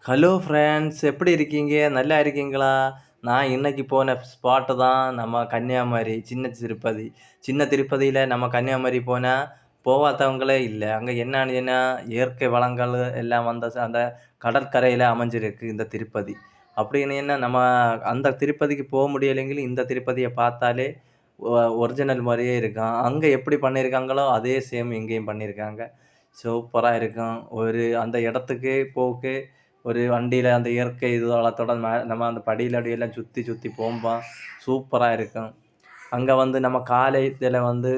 Hello friends எப்படி இருக்கீங்க? நல்லா இருக்கீங்களா? நான் இன்னைக்கு போன ஸ்பாட்டு தான் நம்ம கன்னியாகுமரி, சின்ன திருப்பதி. சின்ன திருப்பதியில நம்ம கன்னியாகுமரி போனா, போவாதவங்களே இல்ல. அங்க என்னான்னா, இயற்கை வளங்கள் எல்லாம் வந்து அந்த கடற்கரையில அமைஞ்சிருக்கு இந்த திருப்பதி. அப்படின்னு என்ன நம்ம அந்த திருப்பதிக்கு முடியலைங்களும் இந்த திருப்பதிய பார்த்தாலே ஒ ஒரிஜினல் மாரியே இருக்கும். அங்க எப்படி பண்ணியிருக்காங்களோ, அதே சேம் இங்கேயும் பண்ணியிருக்காங்க. சூப்பரா இருக்கும். ஒரு அந்த இடத்துக்கு ஒரு வண்டியில அந்த இயற்கை இது வளத்தோட நம்ம அந்த படியில அப்படியெல்லாம் சுத்தி சுத்தி போம்போம். சூப்பரா இருக்கும். அங்க வந்து நம்ம காலைத்தில வந்து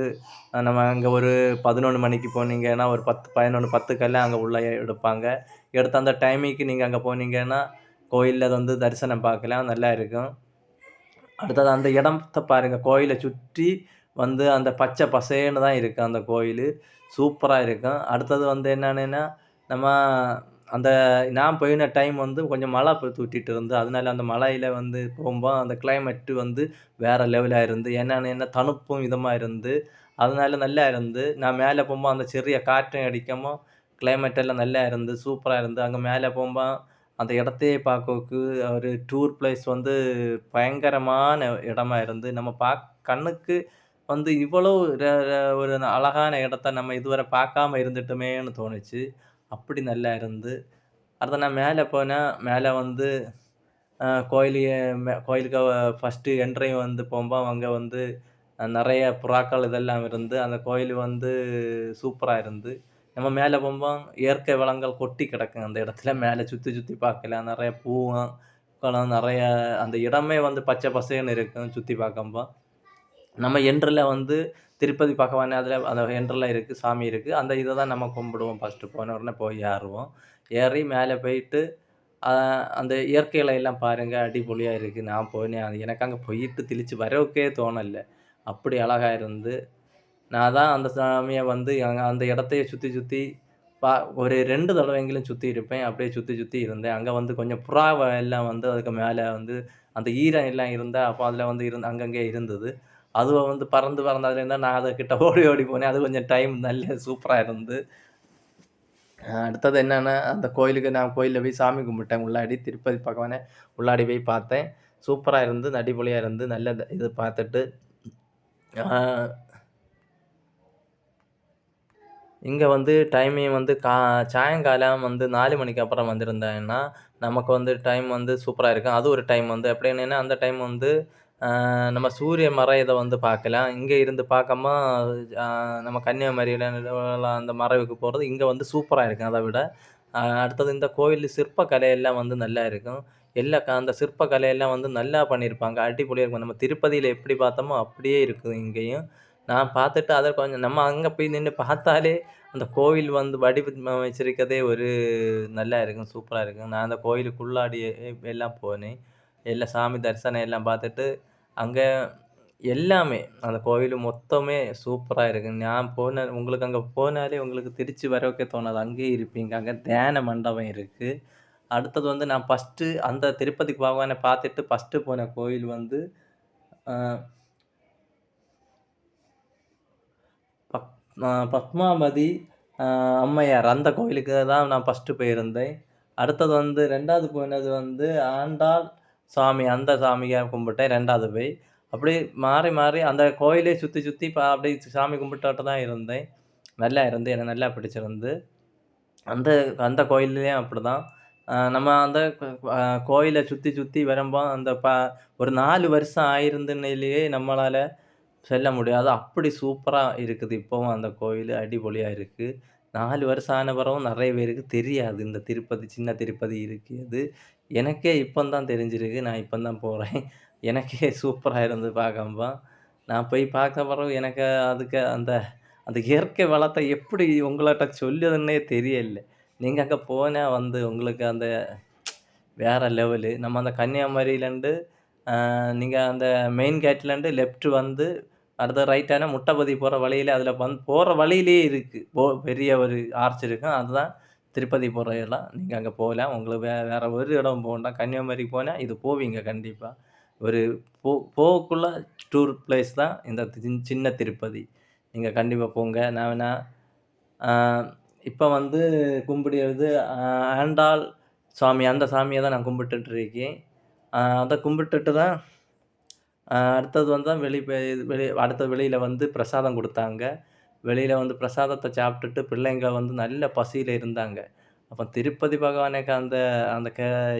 நம்ம அங்க ஒரு 11 மணிக்கு போனீங்கன்னா, ஒரு 10, 11, 10க்கெல்லாம் அங்க உள்ள எடுப்பாங்க. எடுத்து அந்த டைமிங்க்கு நீங்க அங்க போனீங்கன்னா, கோயில்ல வந்து தரிசனம் பார்க்கலாம். நல்லா இருக்கும். அடுத்தது அந்த இடத்த பாருங்க. கோயில சுற்றி வந்து அந்த பச்சை பசேல்னு தான் இருக்கு அந்த கோயிலு. சூப்பரா இருக்கும். அடுத்தது வந்து என்னன்னா, நம்ம அந்த நான் போயின டைம் வந்து கொஞ்சம் மழை தூத்திட்டு இருந்து. அதனால அந்த மழையில வந்து அந்த கிளைமேட் வந்து வேற லெவலா இருந்து. என்ன தணுப்பும் இதமா இருந்து. அதனால நல்லா இருந்து. நான் மேல அந்த சிறிய காற்றும் அடிக்கவும் கிளைமேட் எல்லாம் நல்லா இருந்து. சூப்பரா இருந்து. அங்க மேல அந்த இடத்தையே பார்க்கறக்கு ஒரு டூர் பிளேஸ் வந்து பயங்கரமான இடமா இருந்து, நம்ம கண்ணுக்கு வந்து இவ்வளோ ர ர ஒரு அழகான இடத்த நம்ம இதுவரை பார்க்காம இருந்துட்டோமேன்னு தோணுச்சு. அப்படி நல்லா இருந்து. அடுத்து நான் மேல போனா, மேல வந்து கோயிலு கோயிலுக்கு ஃபர்ஸ்ட்டு என்ட்ரி வந்து அங்க வந்து நெறைய புறாக்கள் இதெல்லாம் இருந்து, அந்த கோயில் வந்து சூப்பரா இருந்து. நம்ம மேல இயற்கை வளங்கள் கொட்டி கிடக்கும் அந்த இடத்துல. மேல சுத்தி சுத்தி பார்க்கலாம். நெறைய பூவும், பழம் நெறைய அந்த இடமே வந்து பச்சை பசேல்னு இருக்கும் சுத்தி பார்க்கும்போது. நம்ம என்ட்ரில வந்து திருப்பதி பகவான் அதில அந்த என்ட்ரில இருக்கு, சாமி இருக்கு. அந்த இத தான் நம்ம கும்பிடுவோம் ஃபர்ஸ்ட்டு போன உடனே போய் ஏறுவோம். ஏறி மேல போயிட்டு, அ அந்த இயற்கைகளை எல்லாம் பாருங்க அடிப்பொலியா இருக்கு. நான் போனேன். அது எனக்கு அங்க போயிட்டு திருச்சி வரவுக்கே தோணல. அப்படி அழகா இருந்து, நான் தான் அந்த சாமிய வந்து அந்த இடத்தையே சுத்தி சுத்தி பா ஒரு 2 தடவைங்களும் சுத்தி இருப்பேன். அப்படியே சுத்தி சுத்தி இருந்தேன். அங்க வந்து கொஞ்சம் புறாவ எல்லாம் வந்து அதுக்கு மேல வந்து அந்த ஈரம் எல்லாம் இருந்தா, அப்போ அதில வந்து அங்கங்கே இருந்தது. அதுவ வந்து பறந்து பறந்து அதுல இருந்தா நான் அதுகிட்ட ஓடி ஓடி போனேன். அது கொஞ்சம் டைம் நல்ல சூப்பரா இருந்து. அடுத்தது என்னன்னா, அந்த கோயிலுக்கு நான் கோயில்ல போய் சாமி கும்பிட்டேன். உள்ளாடி திருப்பதி பகவான உள்ளாடி போய் பார்த்தேன். சூப்பரா இருந்து, அடிபொலியா இருந்து, நல்ல இது பார்த்துட்டு, ஆ இங்க வந்து டைமிங் வந்து சாயங்காலம் வந்து 4 மணிக்கு அப்புறம் வந்திருந்தேன்னா, நமக்கு வந்து டைம் வந்து சூப்பரா இருக்கும். அது ஒரு டைம் வந்து எப்படின்னா, அந்த டைம் வந்து நம்ம சூரிய மறையத வந்து பார்க்கலாம். இங்க இருந்து பார்க்காம அ நம்ம கன்னியாகுமரியில அந்த மறைவுக்கு போறது இங்க வந்து சூப்பரா இருக்கும் அத விட. அடுத்தது இந்த கோயில் சிற்பக்கலை எல்லாம் வந்து நல்லா இருக்கும். அந்த சிற்பக்கலையெல்லாம் வந்து நல்லா பண்ணியிருப்பாங்க. அடிப்பொலியா இருக்கும். நம்ம திருப்பதியில எப்படி பார்த்தோமோ அப்படியே இருக்குது இங்கேயும். நான் பார்த்துட்டு அத கொஞ்சம் நம்ம அங்க போய் நின்னு பார்த்தாலே, அந்த கோவில் வந்து வடிவமைச்சிருக்கதே ஒரு நல்லா இருக்கும். சூப்பரா இருக்கும். நான் அந்த கோயிலுக்குள்ளாடி எல்லாம் போனேன். எல்லாம் சாமி தரிசனம் எல்லாம் பார்த்துட்டு, அங்க எல்லாமே அந்த கோயில் மொத்தமே சூப்பரா இருக்கு. நான் உங்களுக்கு அங்க போனாலே உங்களுக்கு திருச்சி வரவுக்கே தோணாது. அங்கேயே இருப்பீங்க. அங்க தியான மண்டபம் இருக்கு. அடுத்தது வந்து நான் அந்த திருப்பதி பகவான பார்த்துட்டு போன கோயில் வந்து, அ பக் பத்மாவதி அம்மையார் அந்த கோயிலுக்கு தான் நான் போயிருந்தேன். அடுத்தது வந்து 2வது போனது வந்து ஆண்டாள் சாமி அந்த சாமிய கும்பிட்டேன் 2வது போய். அப்படியே மாறி மாறி அந்த கோயிலே சுத்தி சுத்தி அப்படியே சாமி கும்பிட்டுட்டு தான் இருந்தேன். நல்லா இருந்து எனக்கு நல்லா பிடிச்சிருந்து. அந்த அந்த கோயில்லயும் அப்படிதான். நம்ம அந்த அ கோயில சுத்தி சுத்தி வரும்போ அந்த ஒரு 4 வருஷம் ஆயிருந்துனிலேயே நம்மளால செல்ல முடியாது. அப்படி சூப்பரா இருக்குது. இப்பவும் அந்த கோயிலு அடிபொலியா இருக்கு. 4 வருஷம் ஆன பிறகும் நெறைய பேருக்கு தெரியாது. இந்த திருப்பதி, சின்ன திருப்பதி இருக்கிறது. எனக்கே இப்ப தான் தெரிஞ்சிருக்கு. நான் இப்ப தான் போறேன். எனக்கே சூப்பரா இருந்து பார்க்கும்போ. நான் போய் பார்த்த பிறகு எனக்கு அதுக்கு அந்த அந்த இயற்கை வளத்த எப்படி உங்கள்ட்ட சொல்லுதுன்னே தெரியல. நீங்க அங்க போனா வந்து உங்களுக்கு அந்த வேற லெவலு. நம்ம அந்த கன்னியாகுமரியிலருந்து நீங்க அந்த மெயின் கேட்லருந்து லெஃப்ட் வந்து அடுத்து ரைட்டானா முட்டபதி போற வழியில அதில போற வழியிலேயே இருக்கு. பெரிய ஒரு ஆர்ச் இருக்கும். அதுதான் திருப்பதி போற இடம். நீங்க அங்க போலாம். உங்களுக்கு வேற ஒரு இடம் வேண்டாம். கன்னியாகுமரி போனா இது போவீங்க கண்டிப்பா. ஒரு போகக்குள்ள டூர் பிளேஸ் தான் இந்த சின்ன திருப்பதி. நீங்க கண்டிப்பா போங்க. நான் வேணா ஆ இப்ப வந்து கும்பிடுறது ஆண்டாள் அந்த சாமிய தான் நான் கும்பிட்டுட்டு இருக்கேன். அத கும்பிட்டுட்டு தான் அடுத்தது வந்து தான் வெளி பெ வெளி அடுத்து வெளியில வந்து பிரசாதம் குடுத்தாங்க. வெளியில வந்து பிரசாதத்த சாப்பிட்டுட்டு பிள்ளைங்க வந்து நல்ல பசியில இருந்தாங்க. அப்ப திருப்பதி பகவானுக்கு அந்த அந்த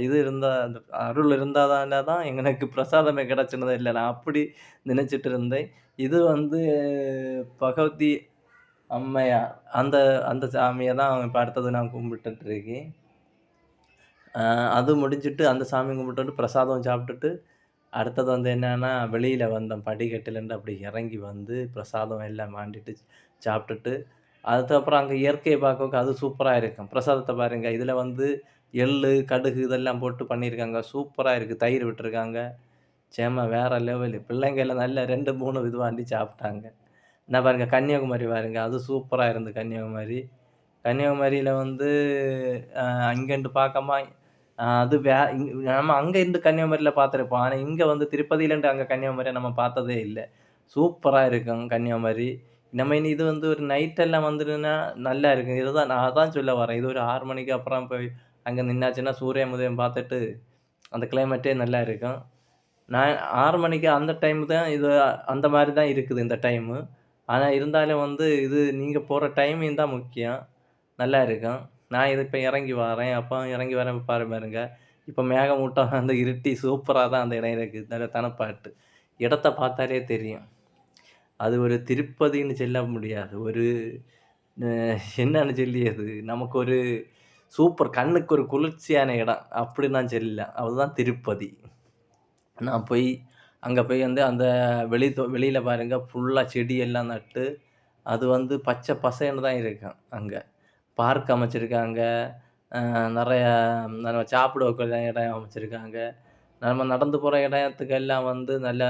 இது இருந்தா அந்த அருள் இருந்தா தான தான் எனக்கு பிரசாதமே கிடைச்சுனது இல்ல. நான் அப்படி நினைச்சுட்டு இருந்தேன். இது வந்து பகவதி அம்மையார் அந்த அந்த சாமிய தான் இப்ப அடுத்தது நான் கும்பிட்டுட்டு இருக்கேன். அ அது முடிஞ்சுட்டு அந்த சாமி கும்பிட்டுட்டு பிரசாதம் சாப்பிட்டுட்டு அடுத்தது வந்து என்னன்னா, வெளியில வந்தோம். படிக்கட்டுலேருந்து அப்படி இறங்கி வந்து, பிரசாதம் எல்லாம் வாங்கிட்டு, சாப்பிட்டுட்டு, அதுக்கப்புறம் அங்க இயற்கைய பார்க்கறக்கு அது சூப்பரா இருக்கும். பிரசாதத்த பாருங்க. இதுல வந்து எள்ளு, கடுகு இதெல்லாம் போட்டு பண்ணியிருக்காங்க. சூப்பரா இருக்கு. தயிர் விட்டுருக்காங்க. செம்ம வேற லெவலு. பிள்ளைங்க எல்லாம் நல்லா 2, 3 இதுவாண்டி சாப்பிட்டாங்க. என்ன பாருங்க கன்னியாகுமரி பாருங்க. அது சூப்பரா இருந்து கன்னியாகுமரி. கன்னியாகுமரியில வந்து அங்கேருந்து பார்க்கமா அது நம்ம அங்க இருந்து கன்னியாகுமரியில பார்த்துருப்போம். ஆனா இங்க வந்து திருப்பதியிலருந்து அங்க கன்னியாகுமரிய நம்ம பார்த்ததே இல்ல. சூப்பரா இருக்கும் கன்னியாகுமரி. நம்ம இனி இது வந்து ஒரு நைட் எல்லாம் வந்துதுன்னா நல்லா இருக்கும். இதுதான் நான் அதான் சொல்ல வரேன். இது ஒரு 6 மணிக்கு அப்புறம் போய் அங்க நின்னாச்சுன்னா சூரியன் உதயம் பார்த்துட்டு அந்த கிளைமேட்டே நல்லா இருக்கும். நான் 6 மணிக்கு அந்த டைம் தான் இது அந்த மாரி தான் இருக்குது இந்த டைமு. ஆனா இருந்தாலும் வந்து இது நீங்க போற டைமிங் தான் முக்கியம். நல்லா இருக்கும். நான் இது இப்ப இறங்கி வாரேன். அப்ப இறங்கி வரேன் பாருங்க. இப்ப மேகமூட்டம் வந்து இருட்டி சூப்பரா தான் அந்த இடம் இருக்கு. நல்ல தனப்பாட்டு. இடத்த பார்த்தாலே தெரியும். அது ஒரு திருப்பதின்னு சொல்ல முடியாது. ஒரு அ என்னன்னு சொல்லியது? நமக்கு ஒரு சூப்பர் கண்ணுக்கு ஒரு குளிர்ச்சியான இடம். அப்படின்னு தான் சொல்லலாம். அதுதான் திருப்பதி. நான் போய் அங்க போய் வந்து அந்த வெளியில பாருங்க ஃபுல்லா செடி எல்லாம் நட்டு, அது வந்து பச்சை பசேல்னு தான் இருக்கும் அங்க. பார்க் அமைச்சிருக்காங்க. நெறைய நம்ம சாப்பிடக்கூடிய இடம் அமைச்சிருக்காங்க. நம்ம நடந்து போற இடத்துக்கெல்லாம் வந்து நல்ல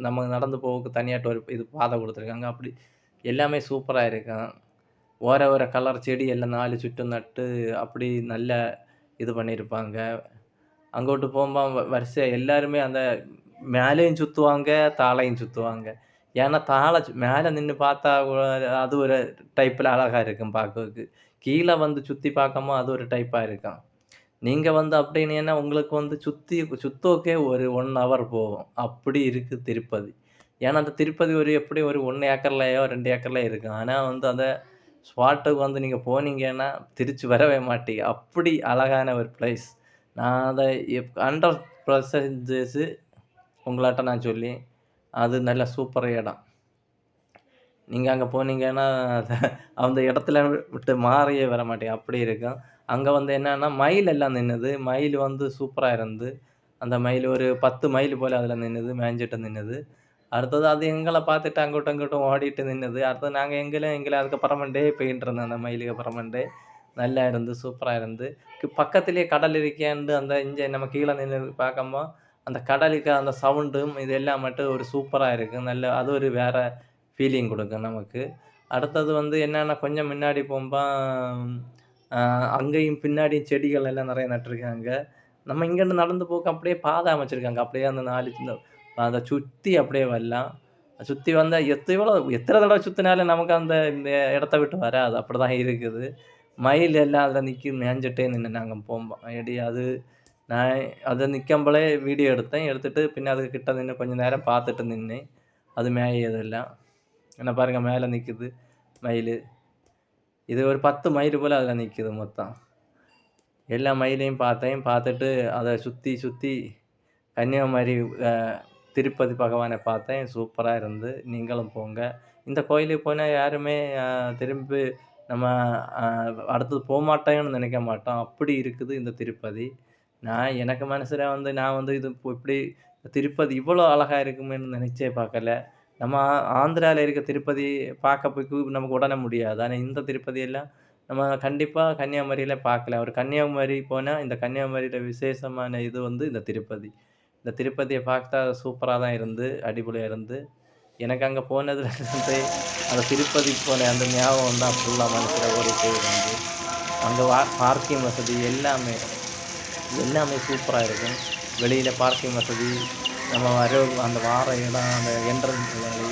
நம்ம நடந்து போறதுக்கு தனியாட்ட ஒரு இது பாதை குடுத்துருக்காங்க. அப்படி எல்லாமே சூப்பரா இருக்கும். ஓர கலர் செடி எல்லாம் 4 சுற்றும் நட்டு, அப்படி நல்ல இது பண்ணியிருப்பாங்க. அங்கோட்டு போம்போது வரிசையா எல்லாருமே அந்த மேலயும் சுத்துவாங்க, தாழையும் சுத்துவாங்க. ஏன்னா மேல நின்னு பார்த்தா அது ஒரு டைப்ல அழகா இருக்கும் பார்க்கறதுக்கு. கீழ வந்து சுத்தி பார்க்கும்போது அது ஒரு டைப்பா இருக்கும். நீங்க வந்து அப்படின்னீங்கன்னா, உங்களுக்கு வந்து சுத்தோக்கே ஒரு 1 ஹவர் போகும். அப்படி இருக்கு திருப்பதி. ஏன்னா, அந்த திருப்பதி ஒரு எப்படியும் ஒரு 1 ஏக்கர்லயோ, 2 ஏக்கர்லயோ இருக்கும். ஆனா வந்து அந்த ஸ்பாட்டுக்கு வந்து நீங்க போனீங்கன்னா, திருச்சி வரவே மாட்டீங்க. அப்படி அழகான ஒரு பிளேஸ். நான் அத 100% உங்களாட்ட நான் சொல்லி, அது நல்ல சூப்பர் இடம். நீங்க அங்க போனீங்கன்னா, அந்த இடத்துல விட்டு மாறியே வர மாட்டீங்க. அப்படி இருக்கும். அங்க வந்து என்னன்னா, மயில் எல்லாம் நின்னுது. மயில் வந்து சூப்பரா இருந்து. அந்த மயில் ஒரு 10 மயில் போல அதுல நின்னுது. மேய்ஞ்சுட்டு நின்னுது. அடுத்தது அது எங்கள பார்த்துட்டு அங்குட்டும், இங்குட்டும் ஓடிட்டு நின்னுது. அடுத்தது நாங்க எங்கள அதுக்கு அப்புறமேட்டே போயிட்டு இருந்தோம். அந்த மயிலுக்கு அப்புறமேட்டு. நல்லா இருந்து, சூப்பரா இருந்து. பக்கத்திலேயே கடல் இருக்கேன்டு அந்த இங்க நம்ம கீழ நின்னு பார்க்கும்போது, அந்த கடலுக்கு அந்த சவுண்டும் இது எல்லாம் மட்டும் ஒரு சூப்பரா இருக்கும். நல்ல அது ஒரு வேற ஃபீலிங் குடுக்கும் நமக்கு. அடுத்தது வந்து என்னன்னா, கொஞ்சம் முன்னாடி போம்போ, அ அங்கேயும் பின்னாடியும் செடிகள் எல்லாம் நெறைய நட்டுருக்காங்க. நம்ம இங்கேருந்து நடந்து போக அப்படியே பாதை அமைச்சிருக்காங்க. அப்படியே அந்த 4 இந்த அத சுத்தி அப்படியே வரலாம். சுத்தி வந்தா எத்தன தடவ சுத்தினாலும் நமக்கு அந்த இந்த இடத்த விட்டு வராது. அப்படிதான் இருக்குது. மயில் எல்லாம் அதுல நிக்கும் மேய்ஞ்சுட்டே நின்னு நாங்க போம்போம். அது நான் அது நிக்கும்போலே வீடியோ எடுத்தேன். எடுத்துட்டு பின்ன அதுக்கு கிட்ட நின்னு கொஞ்ச நேரம் பார்த்துட்டு நின்னேன். அது மேயதெல்லாம். என்ன பாருங்க மேல நிக்குது மயிலு. இது ஒரு 10 மயில் போல அதுல நிக்குது மொத்தம். எல்லா மயிலையும் பார்த்தேன். பார்த்துட்டு அத சுத்தி சுத்தி கன்னியாகுமரி அ திருப்பதி பகவான பார்த்தேன். சூப்பரா இருந்து. நீங்களும் போங்க. இந்த கோயிலுக்கு போனா யாருமே திரும்பி நம்ம அ அடுத்தது போமாட்டோம்ன்னு நெனைக்க மாட்டோம். அப்படி இருக்குது இந்த திருப்பதி. எனக்கு மனசுல வந்து நான் வந்து இது இப்படி திருப்பதி இவ்வளோ அழகா இருக்குமேன்னு நெனைச்சே பார்க்கல. நம்ம ஆந்திரால இருக்க திருப்பதி பார்க்க போய்க்கு நமக்கு உடனே முடியாது. ஆனா இந்த திருப்பதி எல்லாம் நம்ம கண்டிப்பா கன்னியாகுமரியில பார்க்கலாம். ஒரு கன்னியாகுமரி போனா இந்த கன்னியாகுமரியில விசேஷமான இது வந்து இந்த திருப்பதி. இந்த திருப்பதிய பார்த்தா சூப்பரா தான் இருந்து, அடிபொலியா இருந்து. எனக்கு அங்க போனதுலருந்து அந்த திருப்பதிக்கு போன அந்த ஞாபகம் தான் ஃபுல்லா மனசுல ஓடிட்டே இருந்து. அங்க பார்க்கிங் வசதி எல்லாமே, எல்லாமே சூப்பரா இருக்கும். வெளியில பார்க்கிங் வசதி, நம்ம அந்த வார இடம், அந்த என்ட்ரன்ஸ் வழி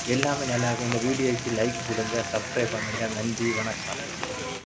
எல்லாமே நல்லாருக்கும். இந்த வீடியோக்கு லைக் குடுங்க, சப்ஸ்கிரைப் பண்ணுங்க. நன்றி, வணக்கம்.